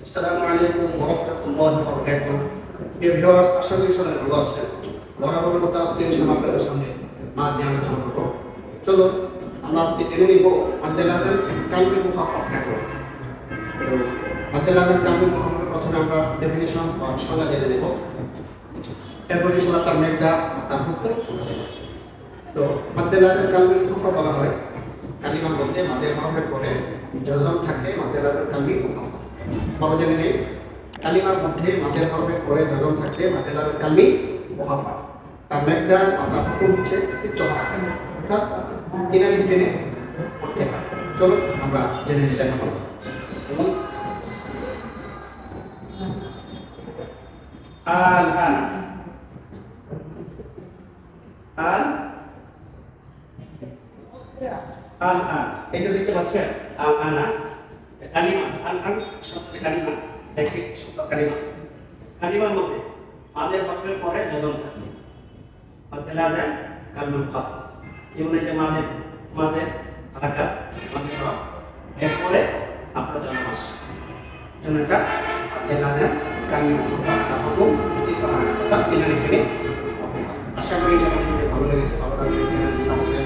আসসালামু আলাইকুম ওয়া রাহমাতুল্লাহি ওয়া বারাকাতুহু। প্রিয় ভিউয়ার্স, আশা করি সবাই ভালো আছেন। বরাবরের মতো আজকে ইনশাআল্লাহ আপনাদের সামনে মাদ নিয়ে আলোচনা করব। চলো আমরা আজকে জেনে নিব মাদ্দে লাযিম কালমি মুখাফফাফ কাকে বলে। তো মাদ্দে লাযিম কালমি মুখাফফাফের প্রথমে আমরা ডেফিনিশন বা সংজ্ঞা জেনে নেব। এরপর ইনশাআল্লাহ তার মেঘদা তার হুকুম। তো মাদ্দে লাযিম কালমি মুখাফফাফ বলা হয় কালিমার মধ্যে মাদের হরফের পরে জজম থাকলে মাদ্দে লাযিম কালমি মুখাফফাফ। বাবা জেনে নেই কালিমার মধ্যে মাদের হরফের পরে জজম থাকলে মাদ্দে লাযিম কালমি মুখাফফাফ। তার মেঘদা তার হুকুম হচ্ছে সিদ্ধ হারাকাত, অর্থাৎ তিন আলিফ টেনে পড়তে হয়। চলো আমরা জেনে নিই লেখা করব। আল আন আল আল আন, এই যে দেখতে পাচ্ছেন আল আনা কালিমা, আল আন শব্দটি কালিমা, একটি শব্দ কালিমা। কালিমার মধ্যে মাদের হরফের পরে জজম থাকে, মাদ্দে লাযিম কালমি মুখাফফাফ। যেমন এই যে মাদের হারাকাত, মাদের হরফ, এরপরে আপনার জজম আসছে, জন্য এটা মাদ্দে লাযিম কালমি মুখাফফাফ। তার হুকুম সিদ্ধ হারাকাত, অর্থাৎ তিন আলিফ টেনে পড়তে হয়। আশা করি সবাই ভালো লেগেছে। ভালো লাগলে চ্যানেলটি সাবস্ক্রাইব